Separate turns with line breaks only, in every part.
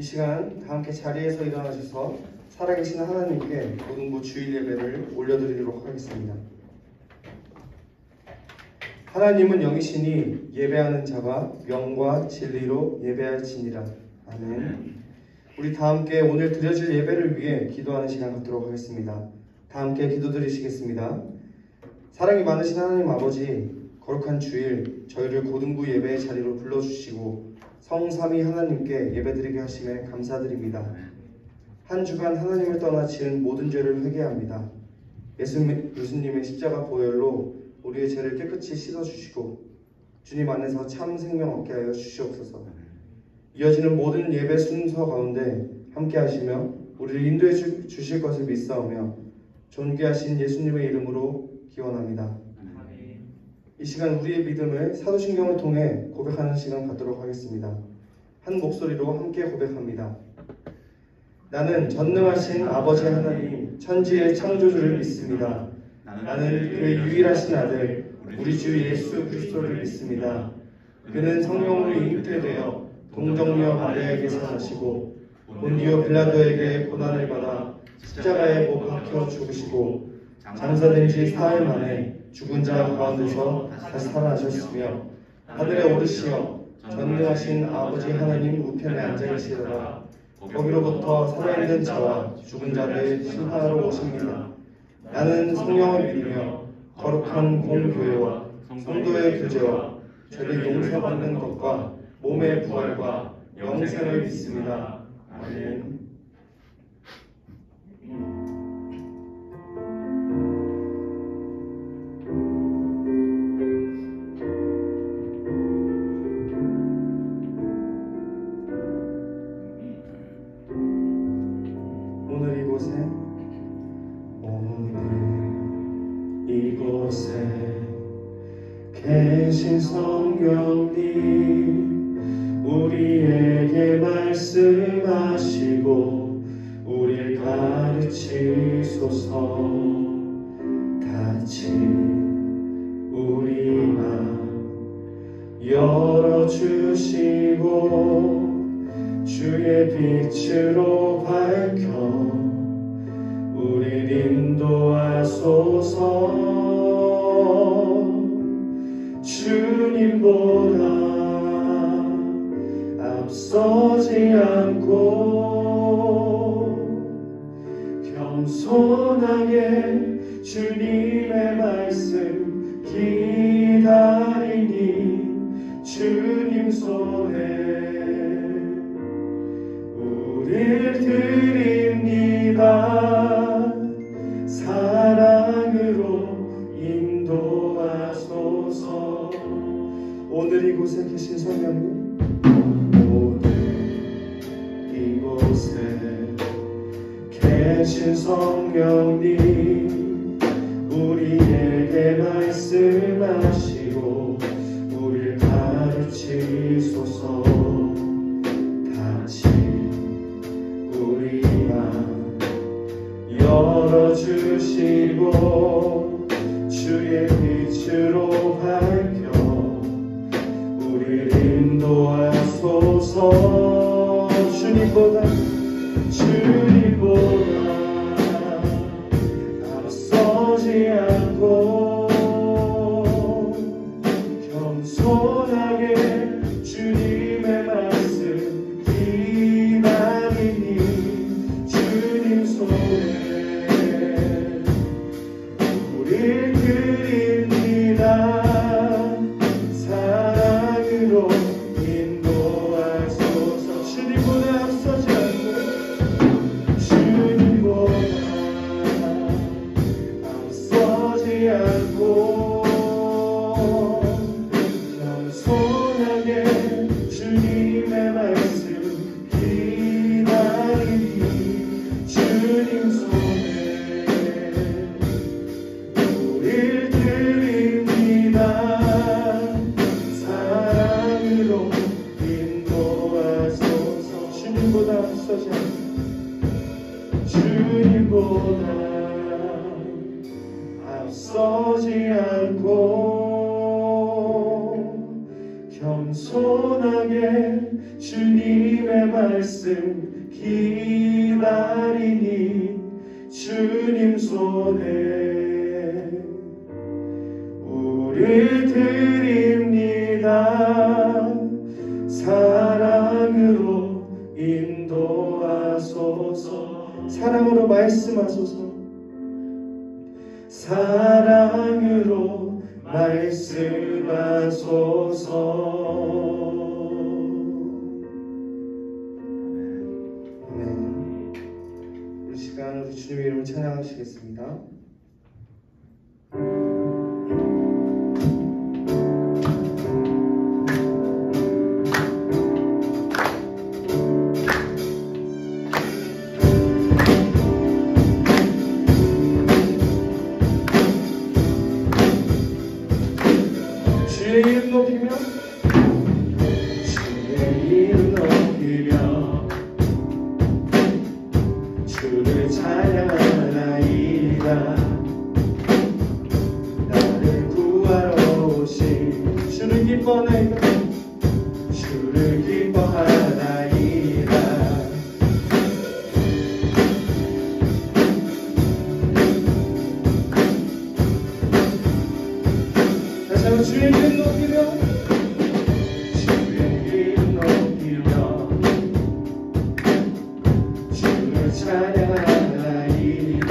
시간 다 함께 자리에서 일어나셔서 살아계신 하나님께 고등부 주일 예배를 올려드리도록 하겠습니다. 하나님은 영이시니 예배하는 자가 명과 진리로 예배할지니라. 아멘. 우리 다 함께 오늘 드려질 예배를 위해 기도하는 시간 갖도록 하겠습니다. 다 함께 기도드리시겠습니다. 사랑이 많으신 하나님 아버지, 거룩한 주일 저희를 고등부 예배의 자리로 불러주시고 성삼위 하나님께 예배드리게 하심에 감사드립니다. 한 주간 하나님을 떠나 지은 모든 죄를 회개합니다. 예수님의 십자가 보혈로 우리의 죄를 깨끗이 씻어주시고 주님 안에서 참 생명 얻게 하여 주시옵소서. 이어지는 모든 예배 순서 가운데 함께 하시며 우리를 인도해 주실 것을 믿사오며 존귀하신 예수님의 이름으로 기원합니다. 이 시간 우리의 믿음을 사도신경을 통해 고백하는 시간 갖도록 하겠습니다. 한 목소리로 함께 고백합니다. 나는 전능하신 아버지 하나님 천지의 창조주를 믿습니다. 나는 그의 유일하신 아들 우리 주 예수 그리스도를 믿습니다. 그는 성령으로 잉태되어 동정녀 마리아에게서 나시고 본디오 빌라도에게 고난을 받아 십자가에 못 박혀 죽으시고 장사된 지 사흘 만에 죽은 자 가운데서 다시 살아나셨으며 하늘에 오르시어 전능하신 아버지 하나님 우편에 앉아계시더라. 거기로부터 살아있는 자와 죽은 자를 심판하러 오십니다. 나는 성령을 믿으며 거룩한 공교회와 성도의 교제와 죄를 용서받는 것과 몸의 부활과 영생을 믿습니다. 아멘.
이곳에 계신 성령님 우리에게 말씀하시고 우리를 가르치소서. 같이 우리 맘 열어주시고 주의 빛으로 밝혀 우릴 인도하소서. 주님보다 앞서지 않고 겸손하게 주님의 말씀 기다리니 주님 손에 우릴 드립니다. 사랑으로 인도하소서. 오늘 이곳에 계신 성령님, 오늘 이곳에 계신 성령님 우리에게 말씀하시고 우리를 가르치소서. 같이 우리 맘 열어주시고 주의 빛으로 밝혀 우리를 인도하소서. 주님보다 앞서지 않고 겸손하게 주님의 말씀 기다리니 주님 손에 우릴 드립니다. 사랑으로 인도하소서. 주님보다 앞서지 않고 겸손하게 주님의 말씀 기다리니 주님 손에 우릴 드립니다. 사랑으로 인도하소서. 주님보다 앞서지 않고 주님보다 앞서지 않고 겸손하게 주님의 말 말씀 기다리니 주님 손에 우리 드립니다. 사랑으로 인도하소서.
사랑으로 말씀하소서.
사랑으로 말씀하소서.
아멘. 이 시간 우리 주님의 이름을 찬양하시겠습니다.
주의 이름 높이며 주를 찬양하나이다. 나를 구하러 오신 주를 기뻐하나이다. 주를 기뻐하나이다. 다시 한번 주의 이름 높이며 주의 이름 높이며 주를 찬양하나이다.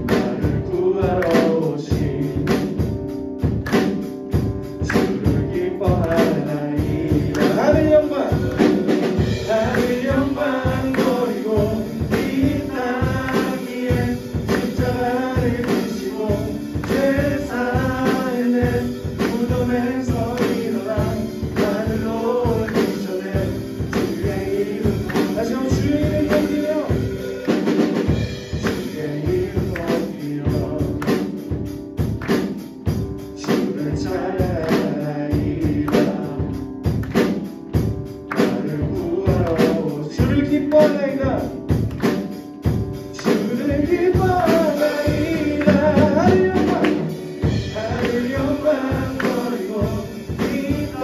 나를 구하러 오신 주를 기뻐하나이다. 하늘 영광 버리고 이 땅 위에 십자가를 지시고 세상에 무덤에서 일어나 하늘로 올리셨네. 주의 이름 다시 한번 주의 이름 높이며 주의 이름 높이며 주를 찬양하나이다. 나를 구하러 주를 기뻐하나이다. 주를 기뻐하나이다. 하늘 영광 버리고 이 땅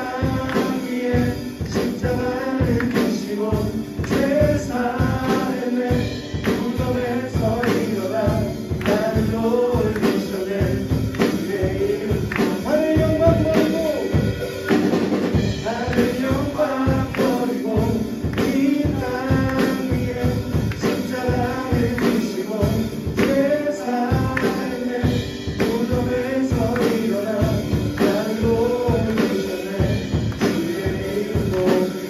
위에 십자가를 지시고 세상에 무덤에서 일어나 나를 올리셨네. 주의 이름 하늘 영광 버리고 이 땅 위에 십자가를 지시고 세상에 무덤에서 일어나 나를 올리셨네. 주의 이름 높이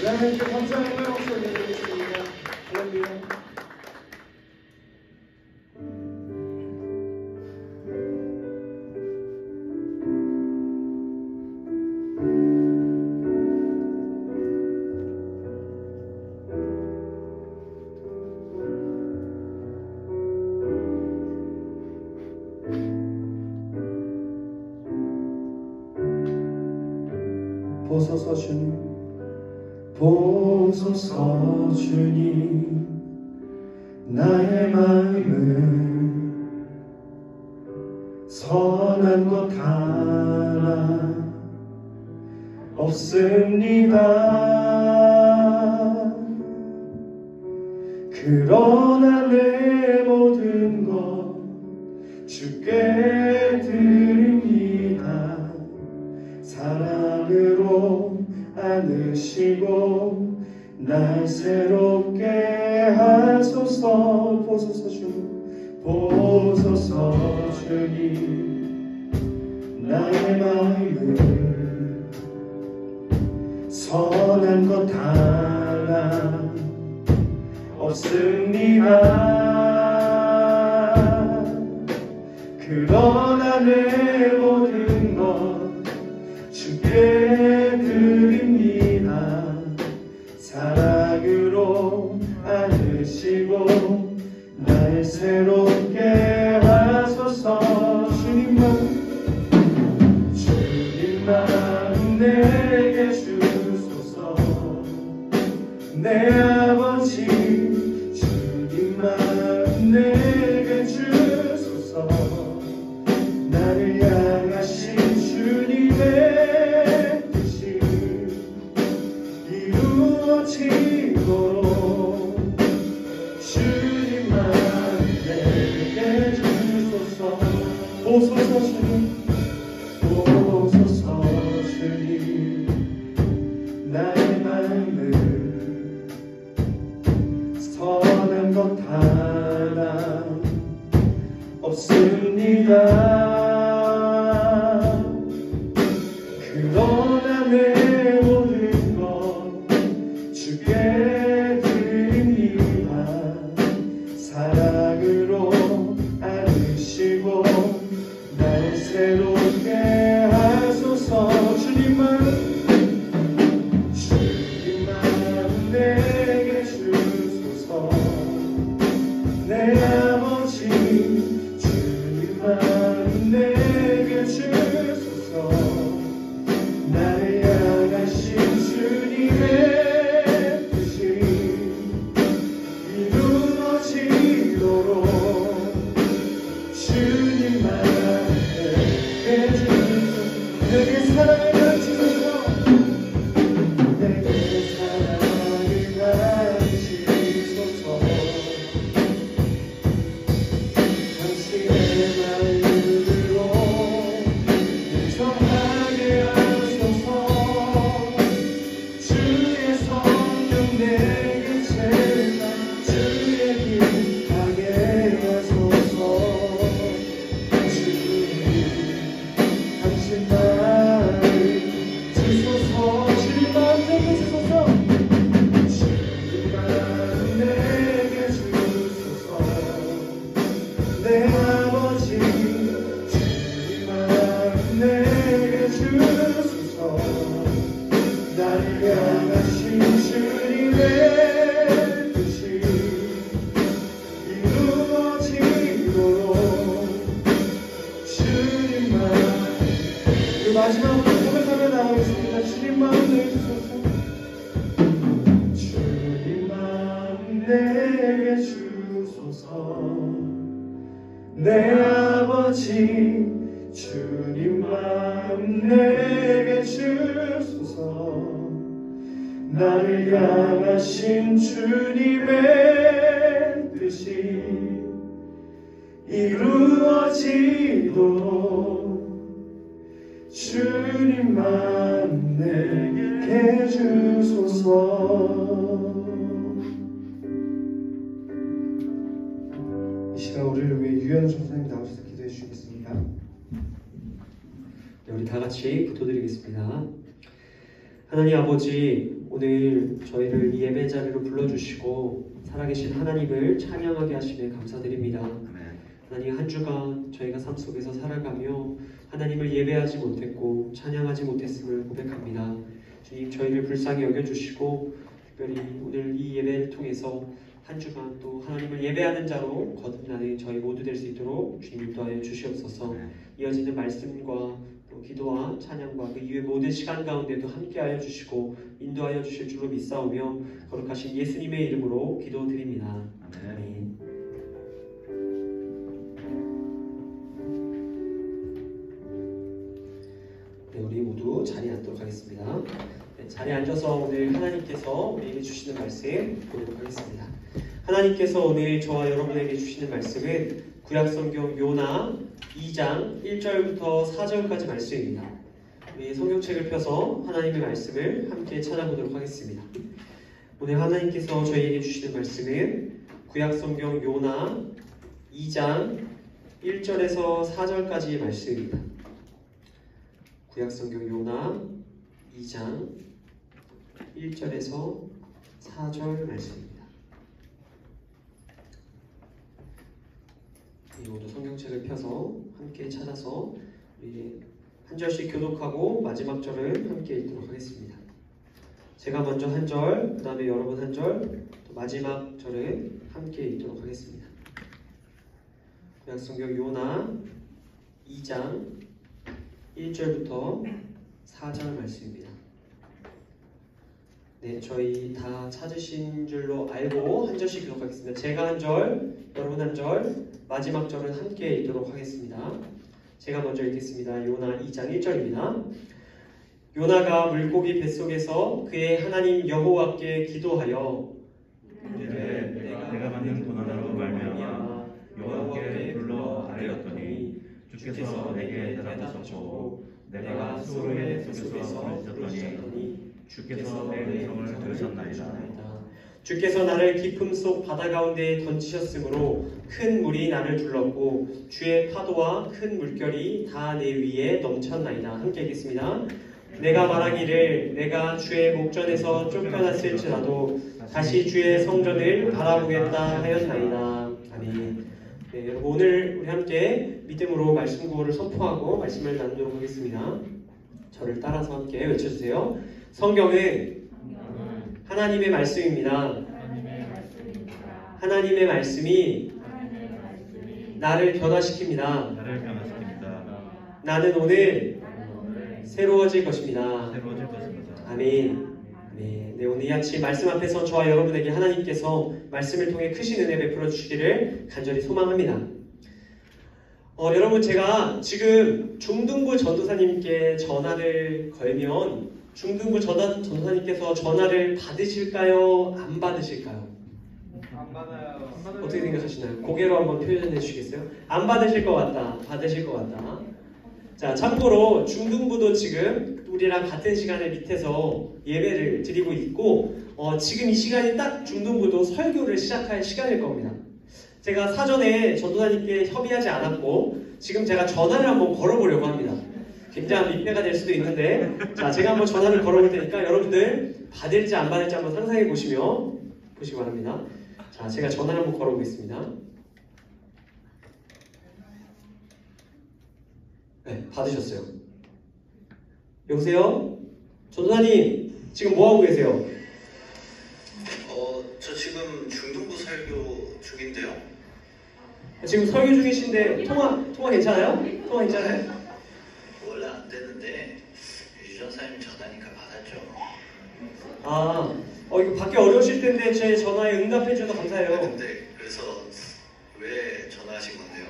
하나님께 감사의 목소리 드리겠습니다. 할렐루야.
보소서 주님,
보소서 주님, 나의 마음은 선한 것 하나 없습니다. 그러나 내 모든 것 주께 드립니다. 사랑으로 안으시고 날 새롭게 하소서. 보소서 주님, 보소서 주님, 나의 마음은 선한 것 하나 없습니다. 그러나 내 모든 것 주께 드립니다. 사랑으로 안으시고 날 새롭게 하소서. 주님만 내게 주소서. 내 아버지 주님만 내게 주소서. 나를 향하신 주님의 이루어지도록 주님만 내게 주소서. 오소서 주님, 오소서 주님, 나의 마음을 선한 것 하나 없습니다. 그러나 내 모든 것 주께 드립니다. 사랑으로 안으시고 날 새롭게 하소서. 주님만 내게 주소서. 내 아버지 주님만 내게 주소서. 나를 향하신 주님의 뜻이 이루어지도록 주님만 내게 주소서. 내게 사랑을 가르치소서. 내게 사랑을 가르치소서. 당신의 마음으로 인정하게 하소서. 주의 성령 내게 채우사 주의 길 가게 하소서. 주님 당신 마음 주소서. 주님 마음 내게 주소서. 주님 마음 내게 주소서. 내 아버지 주님 마음 내게 주소서. 나를 향하신 주님의 뜻이 이루어지도록 주님만. 그 마지막으로 고백하며 나가겠습니다. 주님 마음 내게 주소서. 주님 마음 내게 주소서. 내 아버지 주님 마음 내게 주소서. 나를 향하신 주님의 뜻이 이루어지도록 주님만 내게 주소서. 이 시간 우리를 위해 유현우 전사님 나오셔서 기도해 주시겠습니다.
네, 우리 다 같이 기도드리겠습니다. 하나님 아버지, 오늘 저희를 이 예배 자리로 불러주시고 살아계신 하나님을 찬양하게 하심에 감사드립니다. 하나님, 한 주간 저희가 삶 속에서 살아가며 하나님을 예배하지 못했고 찬양하지 못했음을 고백합니다. 주님, 저희를 불쌍히 여겨주시고 특별히 오늘 이 예배를 통해서 한 주간 또 하나님을 예배하는 자로 거듭나는 저희 모두 될 수 있도록 주님 인도하여 주시옵소서. 이어지는 말씀과 또 기도와 찬양과 그 이후의 모든 시간 가운데도 함께하여 주시고 인도하여 주실 줄로 믿사오며 거룩하신 예수님의 이름으로 기도드립니다. 아멘. 네, 우리 모두 자리에 앉도록 하겠습니다. 네, 자리에 앉아서 오늘 하나님께서 우리에게 주시는 말씀 보도록 하겠습니다. 하나님께서 오늘 저와 여러분에게 주시는 말씀은 구약성경 요나 2장 1절부터 4절까지 말씀입니다. 우리 성경책을 펴서 하나님의 말씀을 함께 찾아보도록 하겠습니다. 오늘 하나님께서 저희에게 주시는 말씀은 구약성경 요나 2장 1절에서 4절까지의 말씀입니다. 구약성경 요나 2장 1절에서 4절 말씀입니다. 모두 성경책을 펴서 함께 찾아서 우리 한 절씩 교독하고 마지막 절을 함께 읽도록 하겠습니다. 제가 먼저 한 절, 그 다음에 여러분 한 절, 또 마지막 절을 함께 읽도록 하겠습니다. 구약성경 요나 2장 1절부터 4절 말씀입니다. 네, 저희 다 찾으신 줄로 알고 한 절씩 기록하겠습니다. 제가 한 절, 여러분 한 절, 마지막 절은 함께 읽도록 하겠습니다. 제가 먼저 읽겠습니다. 요나 2장 1절입니다. 요나가 물고기 뱃속에서 그의 하나님 여호와께 기도하여
이르되 내가 만든 고난으로 말미암아 여호와께 불러 아뢰었더니 주께서 내게 대답하셨고 내가 수로의 속에서 부르짖었더니 주께서 내 음성을 들으셨나이다.
주께서 나를 깊음 속 바다 가운데에 던지셨으므로 큰 물이 나를 둘렀고 주의 파도와 큰 물결이 다 내 위에 넘쳤나이다. 함께 읽겠습니다. 내가 말하기를 내가 주의 목전에서 쫓겨났을지라도 다시 주의 성전을 바라보겠다 하였나이다. 아멘. 네, 여러분 오늘 우리 함께 믿음으로 말씀 구호를 선포하고 말씀을 나누도록 하겠습니다. 저를 따라서 함께 외쳐주세요. 성경은 하나님의 말씀입니다. 하나님의 말씀이 나를 변화시킵니다.
나를 변화시킵니다.
나는 오늘 새로워질 것입니다.
새로워질 것입니다.
아멘. 네, 오늘 이 아침 말씀 앞에서 저와 여러분에게 하나님께서 말씀을 통해 크신 은혜 베풀어 주시기를 간절히 소망합니다. 여러분 제가 지금 중등부 전도사님께 전화를 걸면 중등부 전도사님께서 전화를 받으실까요? 안 받으실까요?
안 받아요.
어떻게 생각하시나요? 고개로 한번 표현해 주시겠어요? 안 받으실 것 같다. 받으실 것 같다. 자, 참고로 중등부도 지금 우리랑 같은 시간에 밑에서 예배를 드리고 있고 지금 이 시간이 딱 중등부도 설교를 시작할 시간일 겁니다. 제가 사전에 전도사님께 협의하지 않았고 지금 제가 전화를 한번 걸어보려고 합니다. 굉장한 민폐가 될 수도 있는데 자, 제가 한번 전화를 걸어볼 테니까 여러분들 받을지 안 받을지 한번 상상해 보시기 바랍니다. 자, 제가 전화를 한번 걸어보겠습니다. 네, 받으셨어요. 여보세요? 전도사님, 지금 뭐하고 계세요?
저 지금 중등부 설교 중인데요.
지금 설교 중이신데 통화 괜찮아요? 통화 괜찮아요?
원래 안 되는데 유 전사님 전화니까 받았죠.
이거 받기 어려우실 텐데 제 전화에 응답해 주셔서 감사해요.
근데 그래서 왜 전화하신 건데요?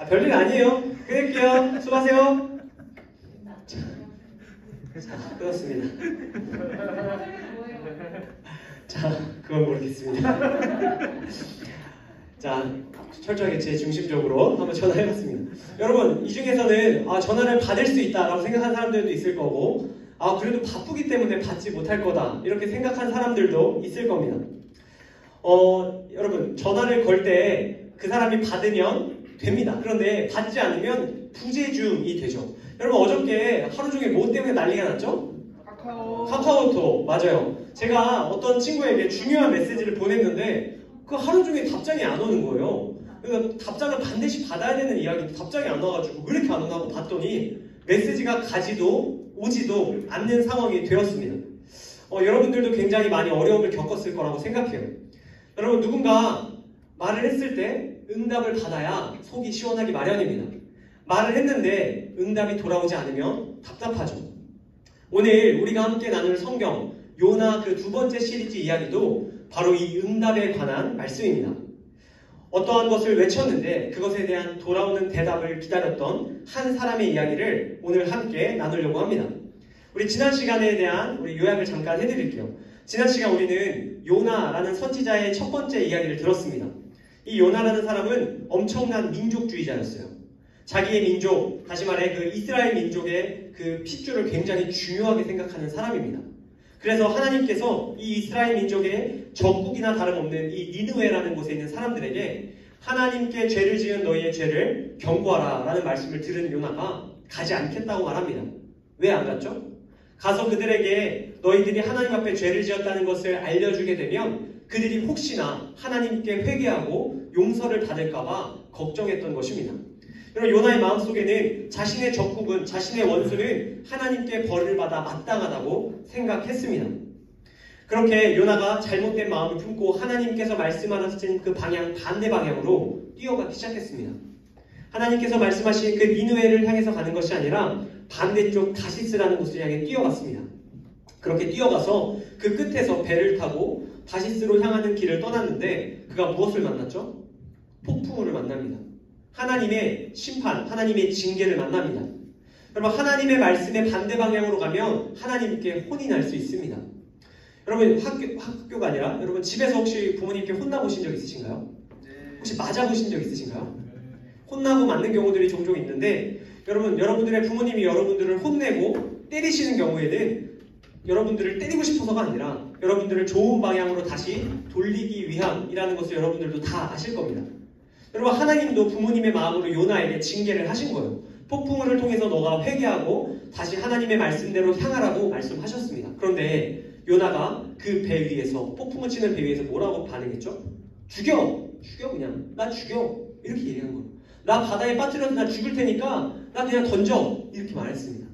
별일 아니에요. 끊을게요. 수고하세요. 자, 끊었습니다. 자, 그건 모르겠습니다. 자, 철저하게 제 중심적으로 한번 전화해봤습니다. 여러분, 이 중에서는 전화를 받을 수 있다라고 생각한 사람들도 있을 거고 그래도 바쁘기 때문에 받지 못할 거다 이렇게 생각한 사람들도 있을 겁니다. 여러분, 전화를 걸 때 그 사람이 받으면 됩니다. 그런데 받지 않으면 부재중이 되죠. 여러분 어저께 하루 종일 뭐 때문에 난리가 났죠? 카카오톡 맞아요. 제가 어떤 친구에게 중요한 메시지를 보냈는데 그 하루 종일 답장이 안 오는 거예요. 그러니까 답장을 반드시 받아야 되는 이야기인데 답장이 안 와가지고 왜 이렇게 안 오나 하고 봤더니 메시지가 가지도 오지도 않는 상황이 되었습니다. 여러분들도 굉장히 많이 어려움을 겪었을 거라고 생각해요. 여러분 누군가 말을 했을 때 응답을 받아야 속이 시원하기 마련입니다. 말을 했는데 응답이 돌아오지 않으면 답답하죠. 오늘 우리가 함께 나눌 성경 요나 그 두 번째 시리즈 이야기도 바로 이 응답에 관한 말씀입니다. 어떠한 것을 외쳤는데 그것에 대한 돌아오는 대답을 기다렸던 한 사람의 이야기를 오늘 함께 나누려고 합니다. 우리 지난 시간에 대한 우리 요약을 잠깐 해드릴게요. 지난 시간 우리는 요나라는 선지자의 첫 번째 이야기를 들었습니다. 이 요나라는 사람은 엄청난 민족주의자였어요. 자기의 민족, 다시 말해 그 이스라엘 민족의 그 핏줄을 굉장히 중요하게 생각하는 사람입니다. 그래서 하나님께서 이 이스라엘 민족의 적국이나 다름없는 이 니느웨라는 곳에 있는 사람들에게 하나님께 죄를 지은 너희의 죄를 경고하라 라는 말씀을 들은 요나가 가지 않겠다고 말합니다. 왜 안 갔죠? 가서 그들에게 너희들이 하나님 앞에 죄를 지었다는 것을 알려주게 되면 그들이 혹시나 하나님께 회개하고 용서를 받을까봐 걱정했던 것입니다. 여러분 요나의 마음속에는 자신의 적국은 자신의 원수는 하나님께 벌을 받아 마땅하다고 생각했습니다. 그렇게 요나가 잘못된 마음을 품고 하나님께서 말씀하신 그 방향 반대 방향으로 뛰어가기 시작했습니다. 하나님께서 말씀하신 그 니느웨를 향해서 가는 것이 아니라 반대쪽 다시스라는 곳을 향해 뛰어갔습니다. 그렇게 뛰어가서 그 끝에서 배를 타고 다시스로 향하는 길을 떠났는데 그가 무엇을 만났죠? 폭풍우를 만납니다. 하나님의 심판, 하나님의 징계를 만납니다. 여러분 하나님의 말씀의 반대 방향으로 가면 하나님께 혼이 날 수 있습니다. 여러분 학교가 아니라 여러분 집에서 혹시 부모님께 혼나보신 적 있으신가요? 혹시 맞아보신 적 있으신가요? 혼나고 맞는 경우들이 종종 있는데 여러분들의 부모님이 여러분들을 혼내고 때리시는 경우에는 여러분들을 때리고 싶어서가 아니라 여러분들을 좋은 방향으로 다시 돌리기 위함이라는 것을 여러분들도 다 아실 겁니다. 여러분 하나님도 부모님의 마음으로 요나에게 징계를 하신 거예요. 폭풍우를 통해서 너가 회개하고 다시 하나님의 말씀대로 향하라고 말씀하셨습니다. 그런데 요나가 그 배 위에서 폭풍우 치는 배 위에서 뭐라고 반응했죠? 죽여 그냥 나 죽여 이렇게 얘기한 거예요. 나 바다에 빠뜨려서 나 죽을 테니까 나 그냥 던져 이렇게 말했습니다.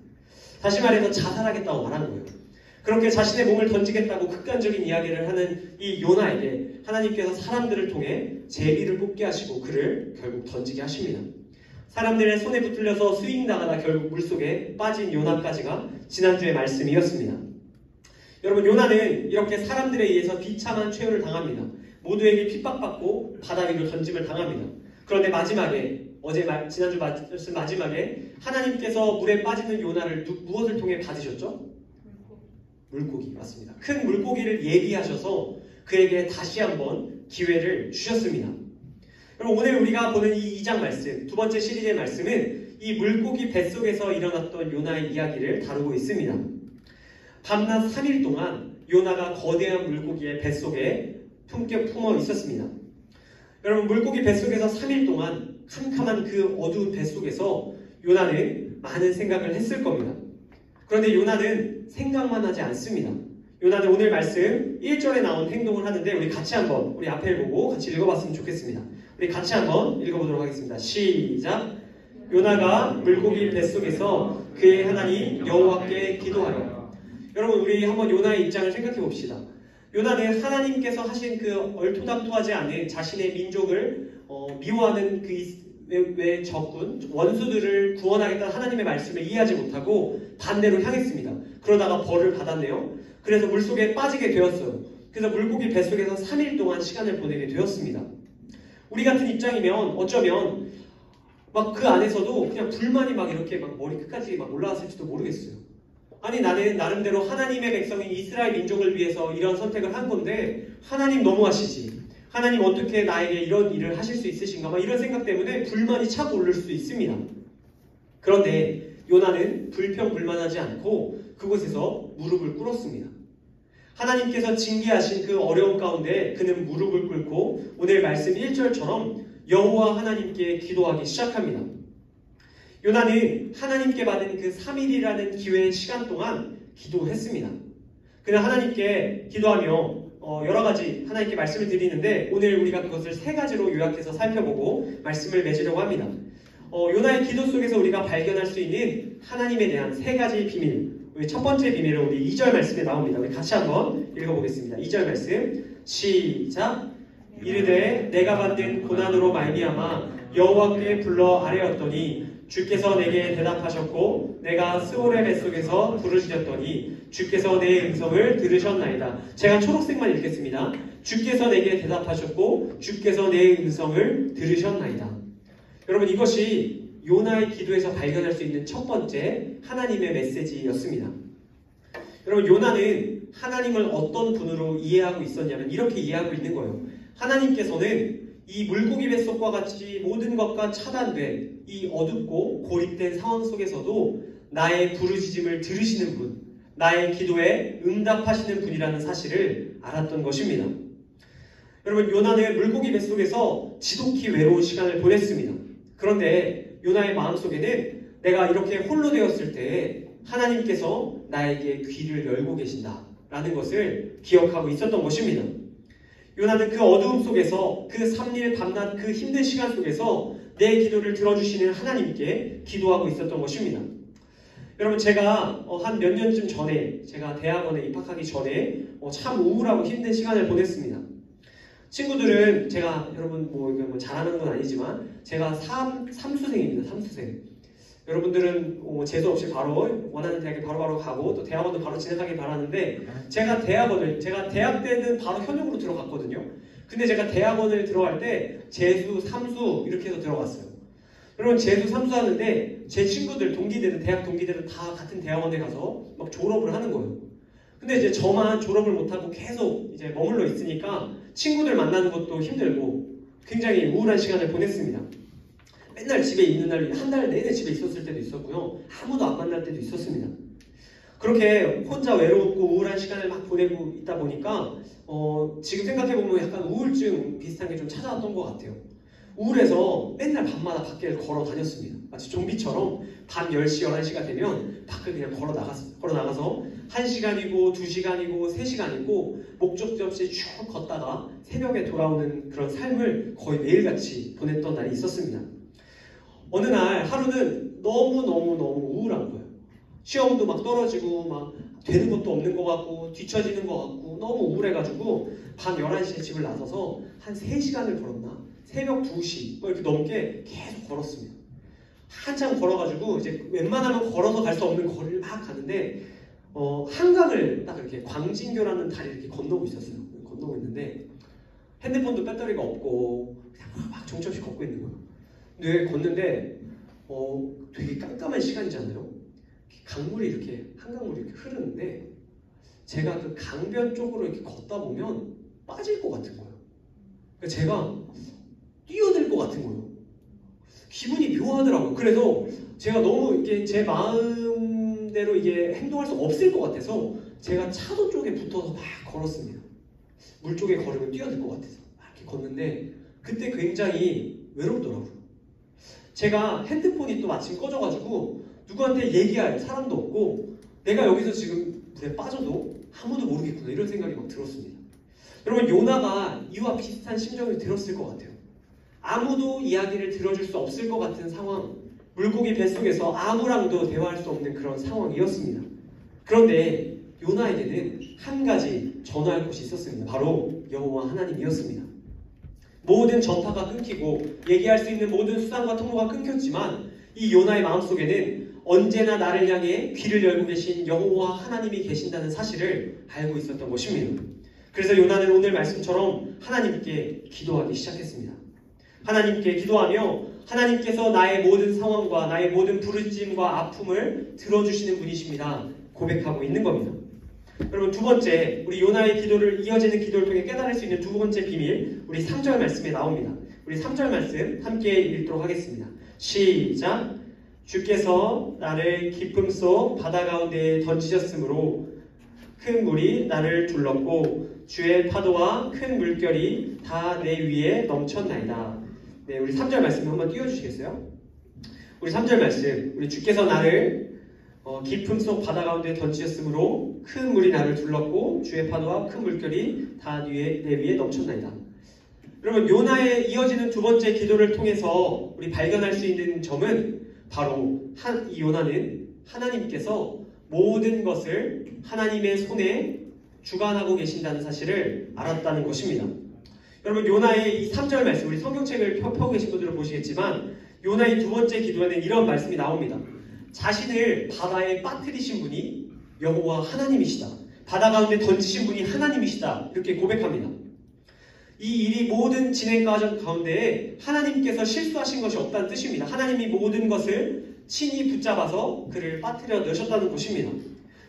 다시 말해서 자살하겠다고 말한 거예요. 그렇게 자신의 몸을 던지겠다고 극단적인 이야기를 하는 이 요나에게 하나님께서 사람들을 통해 제비를 뽑게 하시고 그를 결국 던지게 하십니다. 사람들의 손에 붙들려서 스윙당하다 결국 물속에 빠진 요나까지가 지난주의 말씀이었습니다. 여러분 요나는 이렇게 사람들에 의해서 비참한 최후를 당합니다. 모두에게 핍박받고 바다 위로 던짐을 당합니다. 그런데 마지막에 지난주 말씀 마지막에 하나님께서 물에 빠지는 요나를 무엇을 통해 받으셨죠? 물고기 맞습니다. 큰 물고기를 예비하셔서 그에게 다시 한번 기회를 주셨습니다. 그럼 오늘 우리가 보는 이 2장 말씀, 두 번째 시리즈의 말씀은 이 물고기 뱃속에서 일어났던 요나의 이야기를 다루고 있습니다. 밤낮 3일 동안 요나가 거대한 물고기의 뱃속에 품어 있었습니다. 여러분 물고기 뱃속에서 3일 동안 캄캄한 그 어두운 뱃속에서 요나는 많은 생각을 했을 겁니다. 그런데 요나는 생각만 하지 않습니다. 요나는 오늘 말씀 1절에 나온 행동을 하는데 우리 같이 한번 우리 앞에 보고 같이 읽어봤으면 좋겠습니다. 우리 같이 한번 읽어보도록 하겠습니다. 시작! 요나가 물고기 뱃속에서 그의 하나님 여호와께 기도하여. 여러분 우리 한번 요나의 입장을 생각해 봅시다. 요나는 하나님께서 하신 그 얼토당토하지 않은 자신의 민족을 미워하는 그 적군, 원수들을 구원하겠다는 하나님의 말씀을 이해하지 못하고 반대로 향했습니다. 그러다가 벌을 받았네요. 그래서 물속에 빠지게 되었어요. 그래서 물고기 뱃속에서 3일 동안 시간을 보내게 되었습니다. 우리 같은 입장이면 어쩌면 막 그 안에서도 그냥 불만이 막 이렇게 막 머리 끝까지 막 올라왔을지도 모르겠어요. 아니 나는 나름대로 하나님의 백성인 이스라엘 민족을 위해서 이런 선택을 한 건데 하나님 너무하시지. 하나님 어떻게 나에게 이런 일을 하실 수 있으신가? 막 이런 생각 때문에 불만이 차고 오를 수도 있습니다. 그런데 요나는 불평불만하지 않고 그곳에서 무릎을 꿇었습니다. 하나님께서 징계하신 그 어려움 가운데 그는 무릎을 꿇고 오늘 말씀 1절처럼 여호와 하나님께 기도하기 시작합니다. 요나는 하나님께 받은 그 3일이라는 기회의 시간 동안 기도했습니다. 그는 하나님께 기도하며 여러 가지 하나님께 말씀을 드리는데 오늘 우리가 그것을 3가지로 요약해서 살펴보고 말씀을 맺으려고 합니다. 요나의 기도 속에서 우리가 발견할 수 있는 하나님에 대한 3가지 비밀. 우리 첫 번째 비밀은 우리 2절 말씀에 나옵니다. 우리 같이 한번 읽어보겠습니다. 2절 말씀 시작! 이르되 내가 받는 고난으로 말미암아 여호와께 불러 아뢰었더니 주께서 내게 대답하셨고 내가 스올의 뱃속에서 부르짖었더니 주께서 내 음성을 들으셨나이다. 제가 초록색만 읽겠습니다. 주께서 내게 대답하셨고 주께서 내 음성을 들으셨나이다. 여러분 이것이 요나의 기도에서 발견할 수 있는 첫 번째 하나님의 메시지였습니다. 여러분 요나는 하나님을 어떤 분으로 이해하고 있었냐면 이렇게 이해하고 있는 거예요. 하나님께서는 이 물고기 뱃속과 같이 모든 것과 차단된 이 어둡고 고립된 상황 속에서도 나의 부르짖음을 들으시는 분, 나의 기도에 응답하시는 분이라는 사실을 알았던 것입니다. 여러분 요나는 물고기 뱃속에서 지독히 외로운 시간을 보냈습니다. 그런데 요나의 마음속에는 내가 이렇게 홀로 되었을 때 하나님께서 나에게 귀를 열고 계신다라는 것을 기억하고 있었던 것입니다. 요나는 그 어두움 속에서 그 3일 밤낮 그 힘든 시간 속에서 내 기도를 들어주시는 하나님께 기도하고 있었던 것입니다. 여러분 제가 한 몇 년쯤 전에 제가 대학원에 입학하기 전에 참 우울하고 힘든 시간을 보냈습니다. 친구들은 제가 여러분 뭐 잘하는 건 아니지만 제가 삼수생입니다. 삼수생. 여러분들은 재수 없이 바로 원하는 대학에 바로바로 가고 또 대학원도 바로 진학하길 바라는데 제가 대학 때는 바로 현역으로 들어갔거든요. 근데 제가 대학원을 들어갈 때 재수, 삼수 이렇게 해서 들어갔어요. 여러분 재수 삼수하는데 제 친구들 동기들은 대학 동기들은 다 같은 대학원에 가서 막 졸업을 하는 거예요. 근데 이제 저만 졸업을 못하고 계속 이제 머물러 있으니까 친구들 만나는 것도 힘들고 굉장히 우울한 시간을 보냈습니다. 맨날 집에 있는 날 한 달 내내 집에 있었을 때도 있었고요. 아무도 안 만날 때도 있었습니다. 그렇게 혼자 외롭고 우울한 시간을 막 보내고 있다 보니까 지금 생각해보면 약간 우울증 비슷한 게 좀 찾아왔던 것 같아요. 우울해서 맨날 밤마다 밖에 걸어 다녔습니다. 마치 좀비처럼 밤 10시, 11시가 되면 밖을 그냥 걸어 나가서 1시간이고 2시간이고 3시간이고 목적지 없이 쭉 걷다가 새벽에 돌아오는 그런 삶을 거의 매일같이 보냈던 날이 있었습니다. 어느 날 하루는 너무너무 우울한 거예요. 시험도 막 떨어지고 막 되는 것도 없는 것 같고 뒤처지는 것 같고 너무 우울해가지고 밤 11시에 집을 나서서 한 3시간을 걸었나? 새벽 2시 이렇게 넘게 계속 걸었습니다. 한참 걸어가지고 이제 웬만하면 걸어서 갈 수 없는 거리를 막 가는데 한강을 딱 이렇게 광진교라는 다리를 이렇게 건너고 있었어요. 건너고 있는데 핸드폰도 배터리가 없고 그냥 막 정처없이 걷고 있는 거예요. 근데 걷는데 되게 깜깜한 시간이잖아요. 강물이 이렇게 한강물이 이렇게 흐르는데 제가 그 강변 쪽으로 이렇게 걷다 보면 빠질 것 같은 거예요. 그러니까 제가 뛰어들 것 같은 거예요. 기분이 묘하더라고요. 그래서 제가 너무 이게 제 마음대로 이게 행동할 수 없을 것 같아서 제가 차도 쪽에 붙어서 막 걸었습니다. 물 쪽에 걸으면 뛰어들 것 같아서 막 이렇게 걷는데 그때 굉장히 외롭더라고요. 제가 핸드폰이 또 마침 꺼져가지고 누구한테 얘기할 사람도 없고 내가 여기서 지금 물에 빠져도 아무도 모르겠구나 이런 생각이 막 들었습니다. 여러분 요나가 이와 비슷한 심정이 들었을 것 같아요. 아무도 이야기를 들어줄 수 없을 것 같은 상황, 물고기 뱃속에서 아무랑도 대화할 수 없는 그런 상황이었습니다. 그런데 요나에게는 한 가지 전화할 곳이 있었습니다. 바로 여호와 하나님이었습니다. 모든 전파가 끊기고 얘기할 수 있는 모든 수단과 통로가 끊겼지만 이 요나의 마음속에는 언제나 나를 향해 귀를 열고 계신 여호와 하나님이 계신다는 사실을 알고 있었던 것입니다. 그래서 요나는 오늘 말씀처럼 하나님께 기도하기 시작했습니다. 하나님께 기도하며 하나님께서 나의 모든 상황과 나의 모든 부르짖음과 아픔을 들어주시는 분이십니다. 고백하고 있는 겁니다. 여러분 두 번째, 우리 요나의 기도를 이어지는 기도를 통해 깨달을 수 있는 두 번째 비밀, 우리 3절 말씀에 나옵니다. 우리 3절 말씀 함께 읽도록 하겠습니다. 시작! 주께서 나를 깊음 속 바다 가운데에 던지셨으므로 큰 물이 나를 둘렀고 주의 파도와 큰 물결이 다 내 위에 넘쳤나이다. 네, 우리 3절 말씀 한번 띄워주시겠어요? 우리 3절 말씀, 우리 주께서 나를 깊음 속 바다 가운데 던지셨으므로 큰 물이 나를 둘렀고 주의 파도와 큰 물결이 다 내 위에 넘쳤나이다. 여러분 요나의 이어지는 두 번째 기도를 통해서 우리 발견할 수 있는 점은 바로 이 요나는 하나님께서 모든 것을 하나님의 손에 주관하고 계신다는 사실을 알았다는 것입니다. 여러분 요나의 이 3절 말씀, 우리 성경책을 펴고 계신 분들은 보시겠지만 요나의 두 번째 기도에는 이런 말씀이 나옵니다. 자신을 바다에 빠뜨리신 분이 여호와 하나님이시다. 바다 가운데 던지신 분이 하나님이시다. 이렇게 고백합니다. 이 일이 모든 진행 과정 가운데에 하나님께서 실수하신 것이 없다는 뜻입니다. 하나님이 모든 것을 친히 붙잡아서 그를 빠뜨려 넣으셨다는 것입니다.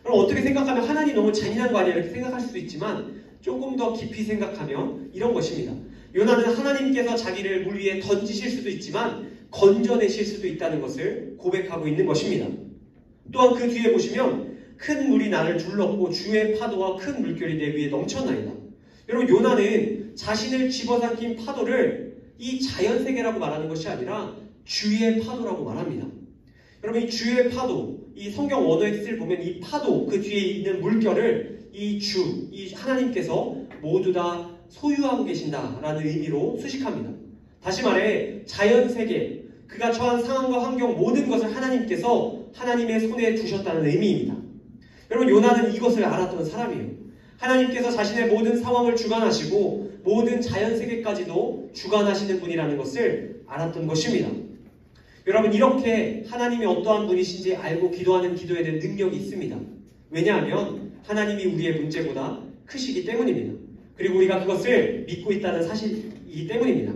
그럼 어떻게 생각하면 하나님 너무 잔인한 거 아니야 이렇게 생각할 수도 있지만 조금 더 깊이 생각하면 이런 것입니다. 요나는 하나님께서 자기를 물 위에 던지실 수도 있지만 건져내실 수도 있다는 것을 고백하고 있는 것입니다. 또한 그 뒤에 보시면 큰 물이 나를 둘렀고 주의 파도와 큰 물결이 내 위에 넘쳐나이다. 여러분 요나는 자신을 집어삼킨 파도를 이 자연세계라고 말하는 것이 아니라 주의 파도라고 말합니다. 여러분 이 주의 파도, 이 성경 원어의 뜻을 보면 이 파도, 그 뒤에 있는 물결을 이 하나님께서 모두 다 소유하고 계신다라는 의미로 수식합니다. 다시 말해 자연세계, 그가 처한 상황과 환경 모든 것을 하나님께서 하나님의 손에 두셨다는 의미입니다. 여러분 요나는 이것을 알았던 사람이에요. 하나님께서 자신의 모든 상황을 주관하시고 모든 자연세계까지도 주관하시는 분이라는 것을 알았던 것입니다. 여러분 이렇게 하나님이 어떠한 분이신지 알고 기도하는 기도에는 능력이 있습니다. 왜냐하면 하나님이 우리의 문제보다 크시기 때문입니다. 그리고 우리가 그것을 믿고 있다는 사실이기 때문입니다.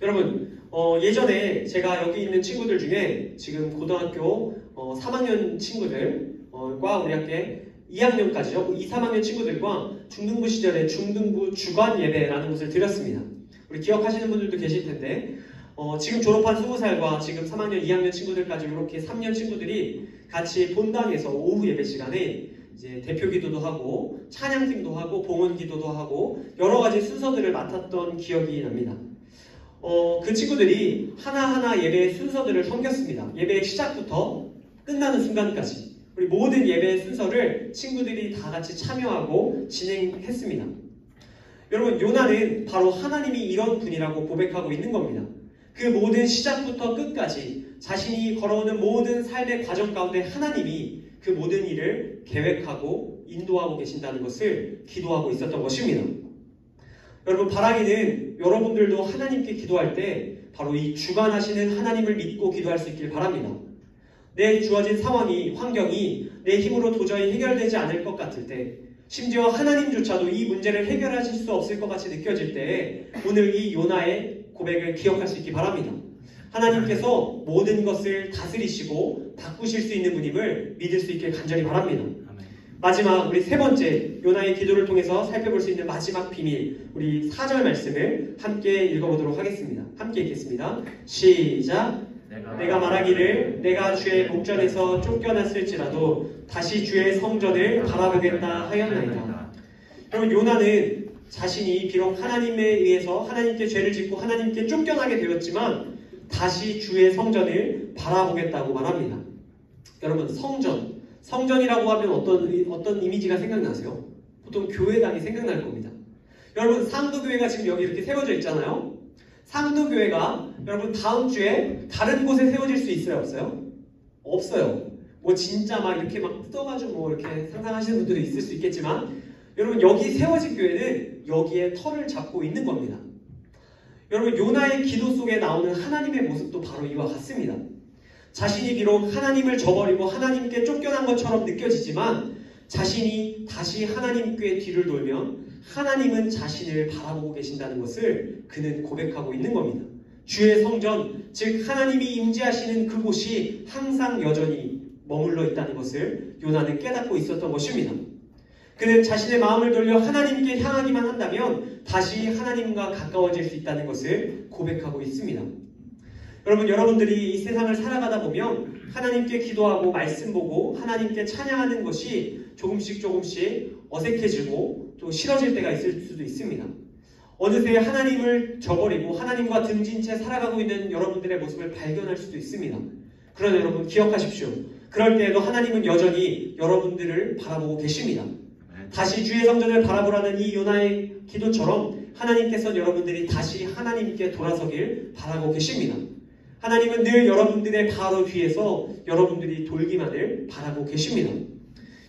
여러분 예전에 제가 여기 있는 친구들 중에 지금 고등학교 3학년 친구들과 우리 학교에 2학년까지요. 2, 3학년 친구들과 중등부 시절에 중등부 주간 예배라는 것을 드렸습니다. 우리 기억하시는 분들도 계실 텐데 지금 졸업한 20살과 지금 3학년, 2학년 친구들까지 이렇게 3년 친구들이 같이 본당에서 오후 예배 시간에 이제 대표 기도도 하고 찬양팀도 하고 봉헌 기도도 하고 여러 가지 순서들을 맡았던 기억이 납니다. 그 친구들이 하나하나 예배의 순서들을 섬겼습니다. 예배의 시작부터 끝나는 순간까지 우리 모든 예배의 순서를 친구들이 다 같이 참여하고 진행했습니다. 여러분, 요나는 바로 하나님이 이런 분이라고 고백하고 있는 겁니다. 그 모든 시작부터 끝까지 자신이 걸어오는 모든 삶의 과정 가운데 하나님이 그 모든 일을 계획하고 인도하고 계신다는 것을 기도하고 있었던 것입니다. 여러분, 바라기는 여러분들도 하나님께 기도할 때 바로 이 주관하시는 하나님을 믿고 기도할 수 있길 바랍니다. 내 주어진 상황이, 환경이 내 힘으로 도저히 해결되지 않을 것 같을 때, 심지어 하나님조차도 이 문제를 해결하실 수 없을 것 같이 느껴질 때 오늘 이 요나의 고백을 기억할 수 있기 바랍니다. 하나님께서 모든 것을 다스리시고 바꾸실 수 있는 분임을 믿을 수 있길 간절히 바랍니다. 마지막 우리 세 번째 요나의 기도를 통해서 살펴볼 수 있는 마지막 비밀, 우리 4절 말씀을 함께 읽어보도록 하겠습니다. 함께 읽겠습니다. 시작. 내가 말하기를 내가 주의 목전에서 쫓겨났을지라도 다시 주의 성전을 바라보겠다 하였나이다. 여러분, 요나는 자신이 비록 하나님에 의해서 하나님께 죄를 짓고 하나님께 쫓겨나게 되었지만 다시 주의 성전을 바라보겠다고 말합니다. 여러분, 성전이라고 하면 어떤 이미지가 생각나세요? 보통 교회당이 생각날 겁니다. 여러분, 상도교회가 지금 여기 이렇게 세워져 있잖아요. 상도교회가 여러분 다음 주에 다른 곳에 세워질 수 있어요? 없어요? 없어요. 뭐 진짜 막 이렇게 막 뜯어가지고 뭐 이렇게 상상하시는 분들도 있을 수 있겠지만 여러분, 여기 세워진 교회는 여기에 터를 잡고 있는 겁니다. 여러분, 요나의 기도 속에 나오는 하나님의 모습도 바로 이와 같습니다. 자신이 비록 하나님을 저버리고 하나님께 쫓겨난 것처럼 느껴지지만 자신이 다시 하나님께 뒤를 돌면 하나님은 자신을 바라보고 계신다는 것을 그는 고백하고 있는 겁니다. 주의 성전, 즉 하나님이 임재하시는 그곳이 항상 여전히 머물러 있다는 것을 요나는 깨닫고 있었던 것입니다. 그는 자신의 마음을 돌려 하나님께 향하기만 한다면 다시 하나님과 가까워질 수 있다는 것을 고백하고 있습니다. 여러분, 여러분들이 이 세상을 살아가다 보면 하나님께 기도하고 말씀 보고 하나님께 찬양하는 것이 조금씩 어색해지고 또 싫어질 때가 있을 수도 있습니다. 어느새 하나님을 저버리고 하나님과 등진 채 살아가고 있는 여러분들의 모습을 발견할 수도 있습니다. 그러나 여러분, 기억하십시오. 그럴 때에도 하나님은 여전히 여러분들을 바라보고 계십니다. 다시 주의 성전을 바라보라는 이 요나의 기도처럼 하나님께서는 여러분들이 다시 하나님께 돌아서길 바라고 계십니다. 하나님은 늘 여러분들의 바로 뒤에서 여러분들이 돌기만을 바라고 계십니다.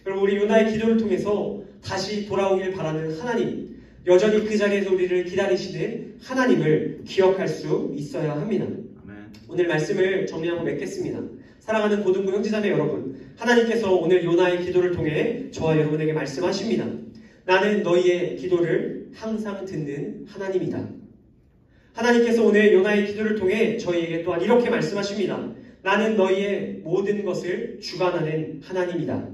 여러분, 우리 요나의 기도를 통해서 다시 돌아오길 바라는 하나님, 여전히 그 자리에서 우리를 기다리시는 하나님을 기억할 수 있어야 합니다. 오늘 말씀을 정리하고 맺겠습니다. 사랑하는 고등부 형제자매 여러분, 하나님께서 오늘 요나의 기도를 통해 저와 여러분에게 말씀하십니다. 나는 너희의 기도를 항상 듣는 하나님이다. 하나님께서 오늘 요나의 기도를 통해 저희에게 또한 이렇게 말씀하십니다. 나는 너희의 모든 것을 주관하는 하나님이다.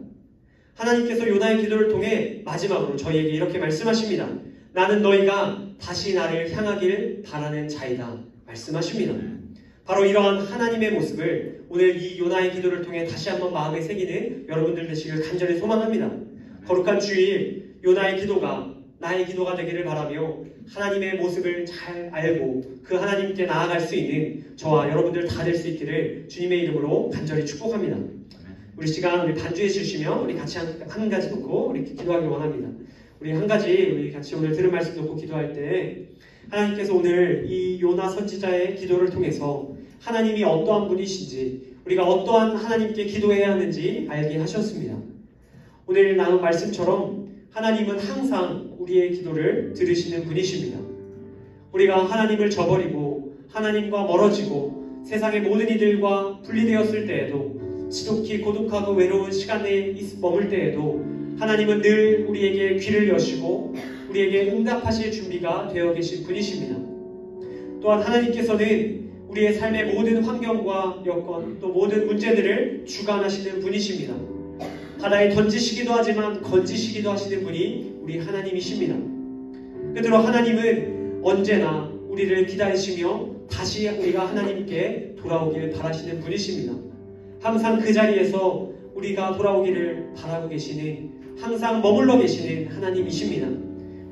하나님께서 요나의 기도를 통해 마지막으로 저희에게 이렇게 말씀하십니다. 나는 너희가 다시 나를 향하길 바라는 자이다. 말씀하십니다. 바로 이러한 하나님의 모습을 오늘 이 요나의 기도를 통해 다시 한번 마음에 새기는 여러분들 되시길 간절히 소망합니다. 거룩한 주일, 요나의 기도가 나의 기도가 되기를 바라며 하나님의 모습을 잘 알고 그 하나님께 나아갈 수 있는 저와 여러분들 다 될 수 있기를 주님의 이름으로 간절히 축복합니다. 우리 시간 우리 반주해 주시면 우리 같이 한 가지 놓고 우리 기도하길 원합니다. 우리 한 가지 우리 같이 오늘 들은 말씀 놓고 기도할 때 하나님께서 오늘 이 요나 선지자의 기도를 통해서 하나님이 어떠한 분이신지 우리가 어떠한 하나님께 기도해야 하는지 알게 하셨습니다. 오늘 나눈 말씀처럼 하나님은 항상 우리의 기도를 들으시는 분이십니다. 우리가 하나님을 저버리고 하나님과 멀어지고 세상의 모든 이들과 분리되었을 때에도 지독히 고독하고 외로운 시간에 머물 때에도 하나님은 늘 우리에게 귀를 여시고 우리에게 응답하실 준비가 되어 계신 분이십니다. 또한 하나님께서는 우리의 삶의 모든 환경과 여건 또 모든 문제들을 주관하시는 분이십니다. 바다에 던지시기도 하지만 건지시기도 하시는 분이 우리 하나님이십니다. 그대로 하나님은 언제나 우리를 기다리시며 다시 우리가 하나님께 돌아오기를 바라시는 분이십니다. 항상 그 자리에서 우리가 돌아오기를 바라고 계시는, 항상 머물러 계시는 하나님이십니다.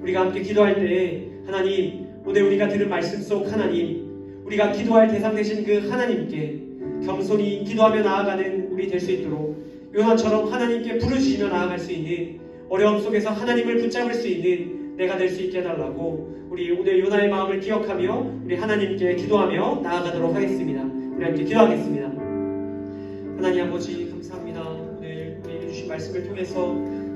우리가 함께 기도할 때에 하나님, 오늘 우리가 들은 말씀 속 하나님, 우리가 기도할 대상 되신 그 하나님께 겸손히 기도하며 나아가는 우리 될 수 있도록 요나처럼 하나님께 부르짖으며 나아갈 수 있는, 어려움 속에서 하나님을 붙잡을 수 있는 내가 될 수 있게 해달라고 우리 오늘 요나의 마음을 기억하며 우리 하나님께 기도하며 나아가도록 하겠습니다. 우리 함께 기도하겠습니다. 하나님 아버지 감사합니다. 오늘 우리에게 주신 말씀을 통해서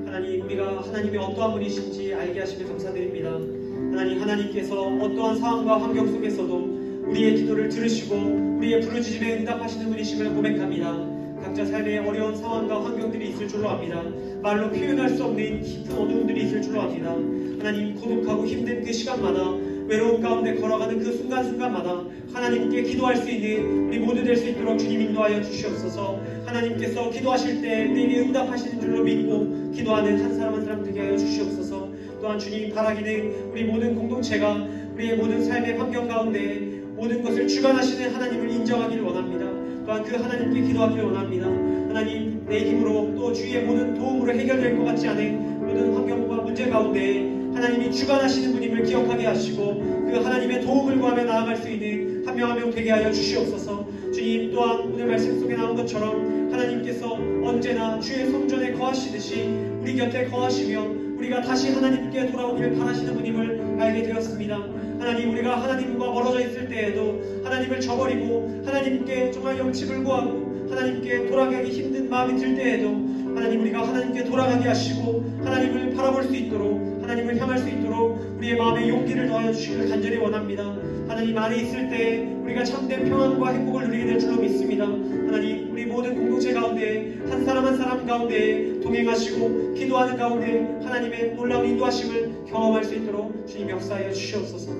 하나님, 우리가 하나님의 어떠한 분이신지 알게 하시며 감사드립니다. 하나님, 하나님께서 어떠한 상황과 환경 속에서도 우리의 기도를 들으시고 우리의 부르짖음에 응답하시는 분이심을 고백합니다. 각자 삶의 어려운 상황과 환경들이 있을 줄로 압니다. 말로 표현할 수 없는 깊은 어두움들이 있을 줄로 압니다. 하나님, 고독하고 힘든 그 시간마다, 외로움 가운데 걸어가는 그 순간순간마다 하나님께 기도할 수 있는 우리 모두 될 수 있도록 주님 인도하여 주시옵소서. 하나님께서 기도하실 때 우리에게 응답하시는 줄로 믿고 기도하는 한 사람 한 사람 되게 하여 주시옵소서. 또한 주님 바라기는 우리 모든 공동체가 우리의 모든 삶의 환경 가운데 모든 것을 주관하시는 하나님을 인정하기를 원합니다. 또한 그 하나님께 기도하기를 원합니다. 하나님, 내 힘으로 또 주위의 모든 도움으로 해결될 것 같지 않은 모든 환경과 문제 가운데 하나님이 주관하시는 분임을 기억하게 하시고 그 하나님의 도움을 구하며 나아갈 수 있는 한 명 한 명 되게 하여 주시옵소서. 주님, 또한 오늘 말씀 속에 나온 것처럼 하나님께서 언제나 주의 성전에 거하시듯이 우리 곁에 거하시며 우리가 다시 하나님께 돌아오기를 바라시는 분임을 알게 되었습니다. 하나님, 우리가 하나님과 멀어져 있을 때에도 하나님을 저버리고 하나님께 정말 영집을 구하고 하나님께 돌아가기 힘든 마음이 들 때에도 하나님, 우리가 하나님께 돌아가게 하시고 하나님을 바라볼 수 있도록, 하나님을 향할 수 있도록 우리의 마음에 용기를 더하여 주시기를 간절히 원합니다. 하나님 안에 있을 때 우리가 참된 평안과 행복을 누리게 될 줄로 믿습니다. 하나님, 우리 모든 공동체 가운데 한 사람 한 사람 가운데 동행하시고 기도하는 가운데 하나님의 놀라운 인도하심을 경험할 수 있도록 주님 역사하여 주시옵소서.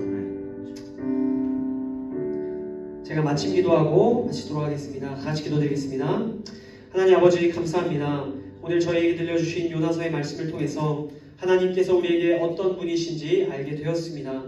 제가 마침 기도하고 마치도록 하겠습니다. 같이 기도드리겠습니다. 하나님 아버지 감사합니다. 오늘 저희에게 들려주신 요나서의 말씀을 통해서 하나님께서 우리에게 어떤 분이신지 알게 되었습니다.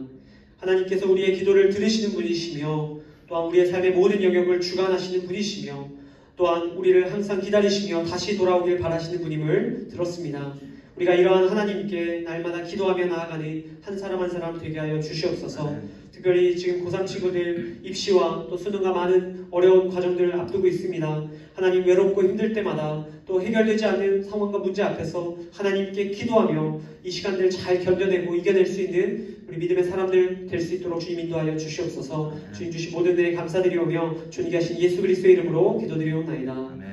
하나님께서 우리의 기도를 들으시는 분이시며 또한 우리의 삶의 모든 영역을 주관하시는 분이시며 또한 우리를 항상 기다리시며 다시 돌아오길 바라시는 분임을 들었습니다. 우리가 이러한 하나님께 날마다 기도하며 나아가는 한 사람 한 사람 되게 하여 주시옵소서. 특별히 지금 고3 친구들 입시와 또 수능과 많은 어려운 과정들을 앞두고 있습니다. 하나님, 외롭고 힘들 때마다 또 해결되지 않는 상황과 문제 앞에서 하나님께 기도하며 이 시간들 잘 견뎌내고 이겨낼 수 있는 우리 믿음의 사람들 될 수 있도록 주님 인도하여 주시옵소서. 주님 주신 모든 은혜에 감사드리오며 존귀 하신 예수 그리스도의 이름으로 기도드리옵나이다. 아멘.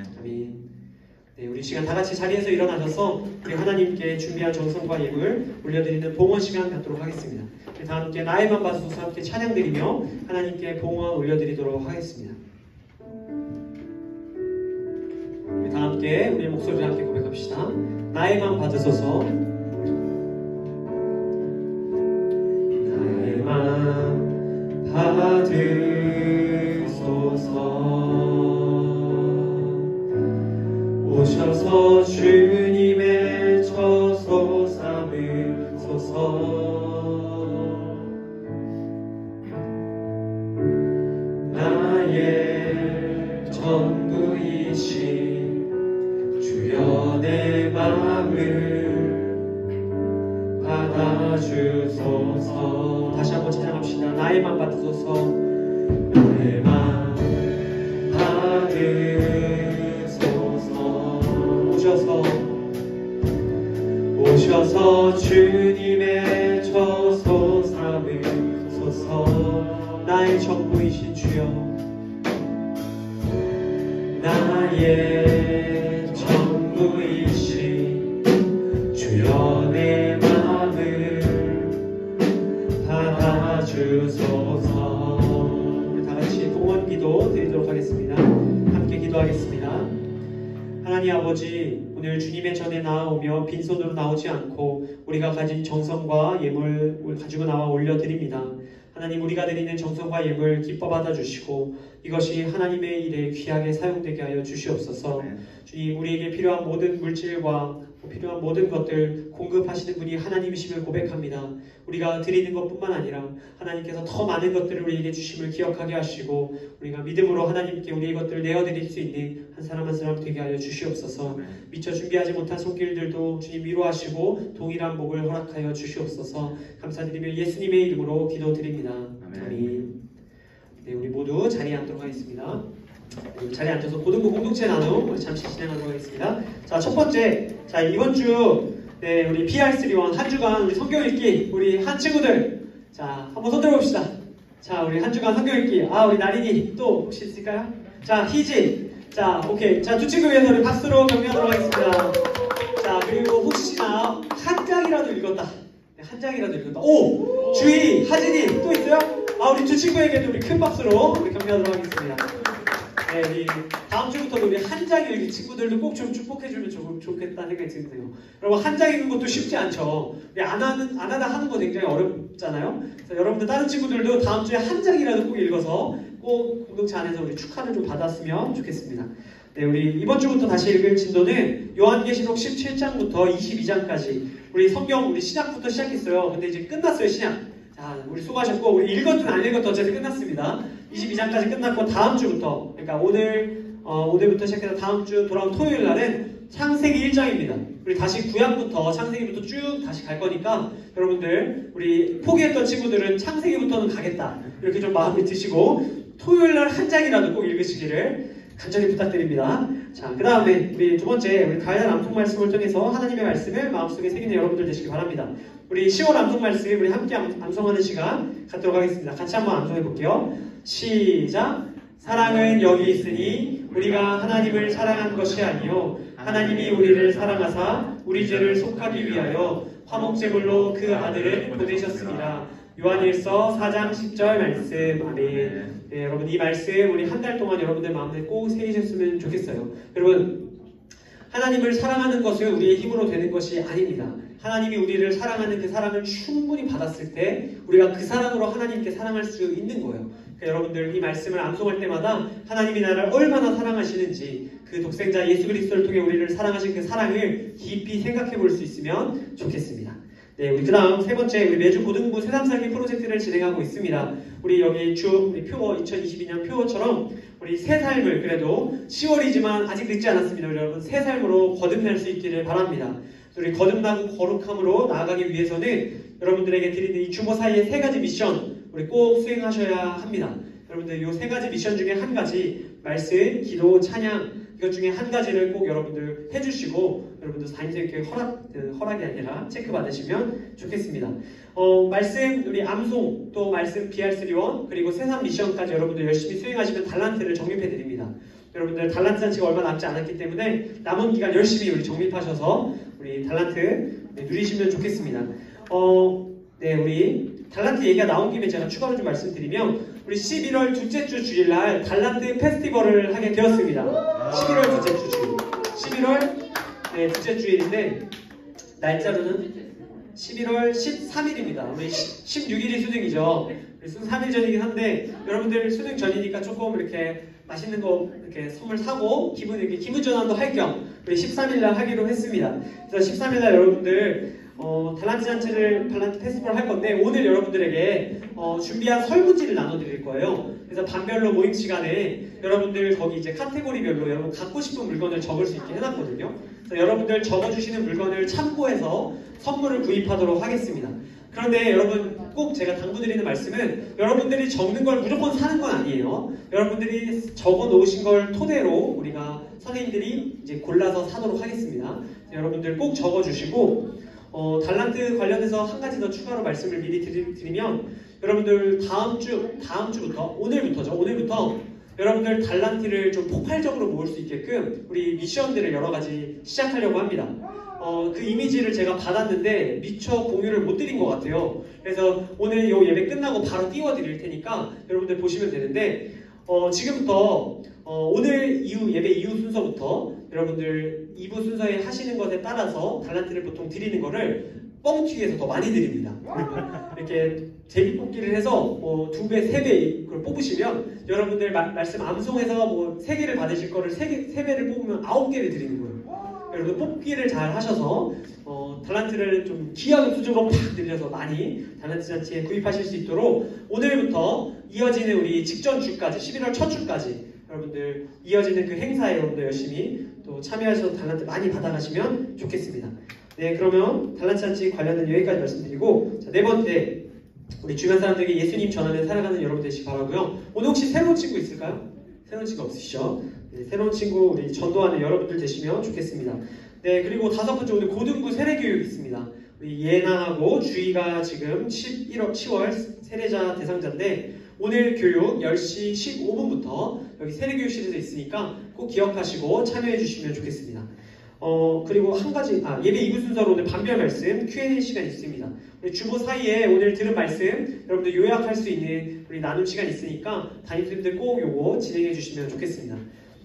네, 우리 시간 다 같이 자리에서 일어나셔서 우리 하나님께 준비한 정성과 예물 올려드리는 봉헌 시간 갖도록 하겠습니다. 우리 다 함께 나의 맘 받으소서 함께 찬양드리며 하나님께 봉헌 올려드리도록 하겠습니다. 우리 다 함께 우리 목소리를 함께 고백합시다. 나의 맘 받으소서. 나의 맘 받으소서. 오셔서 주님의 처소 삼으소서. 나의 전부이신 주여 내 마음을 받아주소서. 다시 한번 찬양합시다. 나의 맘 받으소서. 나의 맘 받으소서. 오셔서 주님의 처소 삼으소서. 나의 전부이신 주여, 나의 전부이신 주여 내 마음을 받아주소서. 우리 다같이 봉헌 기도 드리도록 하겠습니다. 함께 기도하겠습니다. 하나님 아버지, 오늘 주님의 전에 나아오며 빈손으로 나오지 않고 우리가 가진 정성과 예물 가지고 나와 올려드립니다. 하나님, 우리가 드리는 정성과 예물 기뻐 받아주시고 이것이 하나님의 일에 귀하게 사용되게 하여 주시옵소서. 주님, 우리에게 필요한 모든 물질과 필요한 모든 것들 공급하시는 분이 하나님이심을 고백합니다. 우리가 드리는 것뿐만 아니라 하나님께서 더 많은 것들을 우리에게 주심을 기억하게 하시고 우리가 믿음으로 하나님께 우리의 것들을 내어드릴 수 있는 한 사람 한 사람 되게 하여 주시옵소서. 미처 준비하지 못한 손길들도 주님 위로하시고 동일한 복을 허락하여 주시옵소서. 감사드리며 예수님의 이름으로 기도드립니다. 아멘. 네, 우리 모두 자리에 앉도록 하겠습니다. 자리에 앉아서 고등부 공동체 나눔 잠시 진행하도록 하겠습니다. 자, 첫 번째, 자, 이번 주 우리 PR3원 한 주간 우리 성경 읽기 우리 한 친구들, 자, 한번 손 들어봅시다. 자, 우리 한 주간 성경 읽기. 우리 나린이 또 혹시 있을까요? 자, 희진. 자, 오케이. 자, 두 친구 위해서 우리 박수로 격려하도록 하겠습니다. 자, 그리고 혹시나 한 장이라도 읽었다. 한 장이라도 읽었다. 오! 주희, 하진이 또 있어요? 우리 두 친구에게도 우리 큰 박수로 우리 격려하도록 하겠습니다. 네, 우리 다음 주부터 우리 한 장 읽기 친구들도 꼭 좀 축복해주면 좋겠다는 생각이 드는데요. 여러분, 한 장 읽는 것도 쉽지 않죠. 우리 안 하다 하는 거 굉장히 어렵잖아요. 그래서 여러분들 다른 친구들도 다음 주에 한 장이라도 꼭 읽어서 꼭 공동체 안에서 우리 축하를 좀 받았으면 좋겠습니다. 네, 우리 이번 주부터 다시 읽을 진도는 요한계시록 17장부터 22장까지 우리 성경 우리 시작부터 시작했어요. 근데 이제 끝났어요, 시작. 자, 우리 수고하셨고 우리 읽었든 안 읽었든 어쨌든 끝났습니다. 22장까지 끝났고 다음 주부터, 그러니까 오늘부터 시작해서 다음 주 돌아온 토요일 날은 창세기 1장입니다. 우리 다시 구약부터 창세기부터 쭉 다시 갈 거니까 여러분들 우리 포기했던 친구들은 창세기부터는 가겠다 이렇게 좀 마음에 드시고 토요일 날 한 장이라도 꼭 읽으시기를 간절히 부탁드립니다. 자, 그 다음에 우리 두 번째 우리 가야 암송 말씀을 통해서 하나님의 말씀을 마음속에 새기는 여러분들 되시기 바랍니다. 우리 10월 암송 말씀 우리 함께 암송하는 시간 갖도록 하겠습니다. 같이 한번 암송해 볼게요. 시작. 사랑은 여기 있으니 우리가 하나님을 사랑한 것이 아니요 하나님이 우리를 사랑하사 우리 죄를 속하기 위하여 화목제물로 그 아들을 보내셨습니다. 요한일서 4장 10절 말씀. 아멘. 네, 여러분 이 말씀 우리 한 달 동안 여러분들 마음에 꼭 새기셨으면 좋겠어요. 여러분, 하나님을 사랑하는 것은 우리의 힘으로 되는 것이 아닙니다. 하나님이 우리를 사랑하는 그 사랑을 충분히 받았을 때 우리가 그 사랑으로 하나님께 사랑할 수 있는 거예요. 그러니까 여러분들 이 말씀을 암송할 때마다 하나님이 나를 얼마나 사랑하시는지 그 독생자 예수 그리스도를 통해 우리를 사랑하신 그 사랑을 깊이 생각해 볼 수 있으면 좋겠습니다. 네, 우리 그 다음 세 번째, 우리 매주 고등부 새삼살기 프로젝트를 진행하고 있습니다. 우리 여기 우리 표어 2022년 표어처럼 우리 새 삶을 그래도 10월이지만 아직 늦지 않았습니다. 우리 여러분 새 삶으로 거듭날 수 있기를 바랍니다. 우리 거듭나고 거룩함으로 나아가기 위해서는 여러분들에게 드리는 이 주보 사이의 세 가지 미션 우리 꼭 수행하셔야 합니다. 여러분들 이 세 가지 미션 중에 한 가지 말씀, 기도, 찬양 이것 중에 한 가지를 꼭 여러분들 해주시고 여러분들 사인생께 허락이 아니라 체크 받으시면 좋겠습니다. 말씀 우리 암송 또 말씀 PR3원 그리고 세상 미션까지 여러분들 열심히 수행하시면 달란트를 적립해 드립니다. 여러분들 달란트 잔치가 얼마 남지 않았기 때문에 남은 기간 열심히 우리 적립하셔서 우리 달란트 누리시면 좋겠습니다. 네, 우리 달란트 얘기가 나온 김에 제가 추가로 좀 말씀드리면 우리 11월 둘째 주 주일날 달란트 페스티벌을 하게 되었습니다. 11월 둘째 주 주일. 11월 둘째 주일인데 날짜로는 11월 13일입니다. 우리 16일이 수능이죠. 수능 3일 전이긴 한데 여러분들 수능 전이니까 조금 이렇게 맛있는 거 이렇게 선물 사고 기분 전환도 할 겸 우리 13일 날 하기로 했습니다. 그래서 13일 날 여러분들 달란트 잔치를 달란트 페스티벌 할 건데 오늘 여러분들에게 준비한 설문지를 나눠드릴 거예요. 그래서 반별로 모임 시간에 여러분들 거기 이제 카테고리별로 여러분 갖고 싶은 물건을 적을 수 있게 해놨거든요. 그래서 여러분들 적어주시는 물건을 참고해서 선물을 구입하도록 하겠습니다. 그런데 여러분 꼭 제가 당부드리는 말씀은 여러분들이 적는 걸 무조건 사는 건 아니에요. 여러분들이 적어 놓으신 걸 토대로 우리가 선생님들이 이제 골라서 사도록 하겠습니다. 여러분들 꼭 적어주시고 달란트 관련해서 한 가지 더 추가로 말씀을 미리 드리면 여러분들 다음 주부터 오늘부터 여러분들 달란트를 좀 폭발적으로 모을 수 있게끔 우리 미션들을 여러 가지 시작하려고 합니다. 그 이미지를 제가 받았는데 미처 공유를 못 드린 것 같아요. 그래서 오늘 이 예배 끝나고 바로 띄워드릴 테니까 여러분들 보시면 되는데 지금부터 오늘 예배 이후 순서부터 여러분들 2부 순서에 하시는 것에 따라서 달란트를 보통 드리는 거를 뻥튀기에서 더 많이 드립니다. 이렇게 제비뽑기를 해서 뭐 2배, 3배 그걸 뽑으시면 여러분들 말씀 암송해서 뭐 3개를 받으실 거를 3배를 뽑으면 9개를 드리는 거예요. 여러분 뽑기를 잘 하셔서 달란트를 좀 기하급 수준으로 팍 늘려서 많이 달란트 잔치에 구입하실 수 있도록 오늘부터 이어지는 우리 직전 주까지 11월 첫 주까지 여러분들 이어지는 그 행사에 여러분들 열심히 또 참여하셔서 달란트 많이 받아가시면 좋겠습니다. 네, 그러면 달란트 잔치 관련된 여기까지 말씀드리고 자, 네 번째 우리 주변 사람들에게 예수님 전하며 살아가는 여러분 되시기 바라고요. 오늘 혹시 새로운 친구 있을까요? 새로운 친구 없으시죠? 네, 새로운 친구 우리 전도하는 여러분들 되시면 좋겠습니다. 네, 그리고 5번째 오늘 고등부 세례교육 있습니다. 우리 예나하고 주희가 지금 10월 세례자 대상자인데 오늘 교육 10시 15분부터 여기 세례교육실에서 있으니까 꼭 기억하시고 참여해 주시면 좋겠습니다. 그리고 한 가지 예배 2부 순서로 오늘 반별 말씀 Q&A 시간이 있습니다. 우리 주보 사이에 오늘 들은 말씀 여러분들 요약할 수 있는 우리 나눔 시간 있으니까 담임선생님들 꼭 요거 진행해 주시면 좋겠습니다.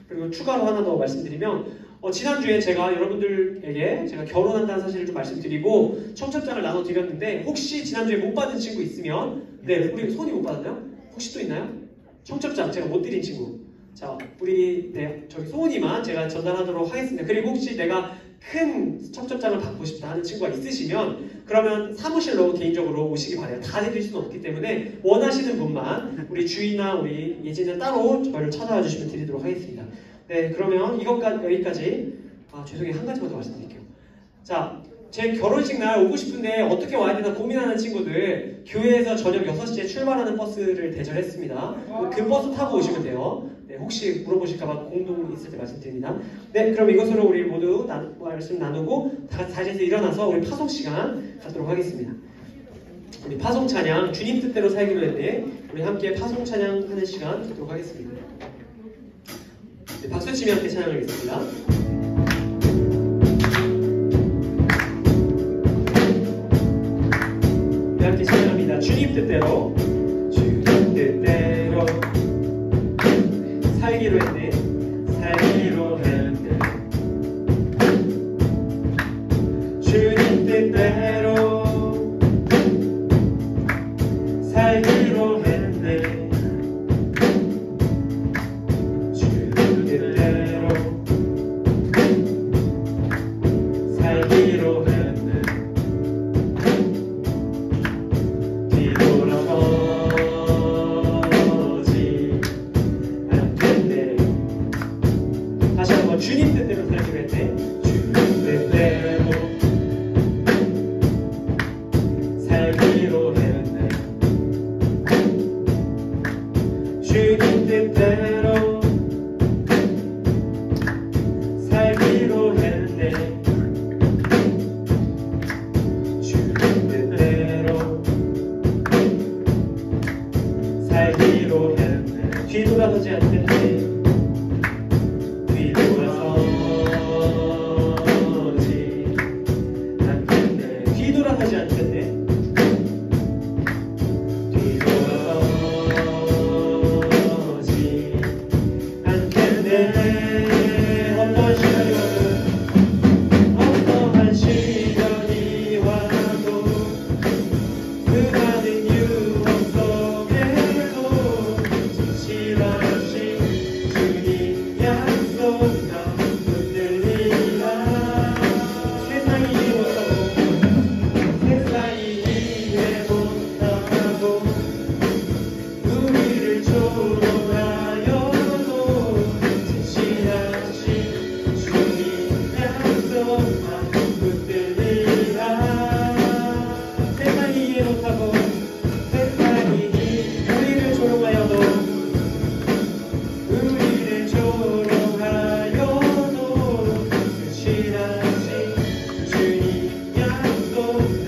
그리고 추가로 하나 더 말씀드리면 지난주에 제가 여러분들에게 제가 결혼한다는 사실을 좀 말씀드리고 청첩장을 나눠드렸는데 혹시 지난주에 못 받은 친구 있으면 네, 우리 손이 못 받았나요? 혹시 또 있나요? 청첩장 제가 못 드린 친구 자, 우리 저기 소은이만 제가 전달하도록 하겠습니다. 그리고 혹시 내가 큰 청첩장을 받고 싶다 하는 친구가 있으시면 그러면 사무실로 개인적으로 오시기 바래요. 다 드릴 수는 없기 때문에 원하시는 분만 우리 주희나 우리 예진은 따로 저를 찾아와 주시면 드리도록 하겠습니다. 네, 그러면 여기까지 죄송해요. 한 가지만 더 말씀드릴게요. 자, 제 결혼식 날 오고 싶은데 어떻게 와야 되나 고민하는 친구들 교회에서 저녁 6시에 출발하는 버스를 대절했습니다. 그 버스 타고 오시면 돼요. 네, 혹시 물어보실까봐 공동 있을 때 말씀드립니다. 네, 그럼 이것으로 우리 모두 말씀 나누고 다 같이 자리에서 일어나서 우리 파송 시간 갖도록 하겠습니다. 우리 파송 찬양 주님 뜻대로 살기로 했네. 우리 함께 파송 찬양하는 시간 갖도록 하겠습니다. 네, 박수 치며 함께 찬양하겠습니다. 네, 함께 찬양합니다. 주님 뜻대로 주님 뜻대로 살기로 했네. 살기로 했네. 주님 뜻대로 살기로 했네. 주님 뜻대로 살기로 했네. 뒤돌아서지 않겠네. 다시 한번 주님 뜻대로 살기로 했네. 주님 뜻대로 살기로 했네. 주님 뜻대로 살기로 했네. 주님 뜻대로 살기로 했네. 뒤돌아서지 않겠네. 뒤돌아서지 않겠네. 뒤돌아서지 않겠네. 뒤돌아서지 않겠네. 어떠한 시간이 와도 어떠한 시련이 와도 그 많은 유혹 속에도 지칠없이 주님 약속 나 붙들리라. 세상이 못하고 세상이 이해 못하고 우리를 조롱하여도 지칠없이 주님 약속 나 붙들리라. 세상이 이해 못하고 세상이 우리를 조롱하여도 우리를 조롱하여도 끝이라시 주님 약속 나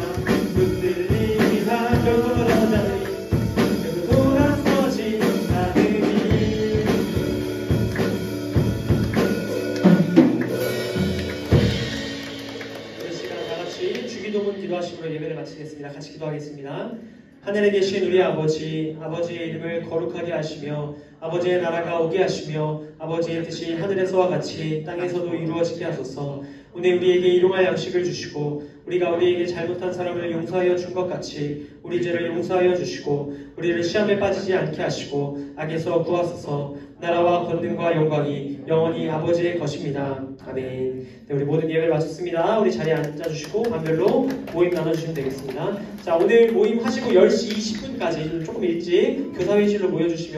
붙들리라. 결국 돌아서지 않으리. 결국 돌아서지 않으리. 이 시간 다 같이 주기도문 기도하심으로 예배를 마치겠습니다. 같이 기도하겠습니다. 하늘에 계신 우리 아버지, 아버지의 이름을 거룩하게 하시며 아버지의 나라가 오게 하시며 아버지의 뜻이 하늘에서와 같이 땅에서도 이루어지게 하소서. 오늘 우리에게 일용할 양식을 주시고 우리가 우리에게 잘못한 사람을 용서하여 준 것 같이 우리 죄를 용서하여 주시고 우리를 시험에 빠지지 않게 하시고 악에서 구하소서. 나라와 권능과 영광이 영원히 아버지의 것입니다. 아멘. 네, 우리 모든 예배를 마쳤습니다. 우리 자리에 앉아주시고 반별로 모임 나눠주시면 되겠습니다. 자, 오늘 모임 하시고 10시 20분까지 조금 일찍 교사회의실로 모여주시면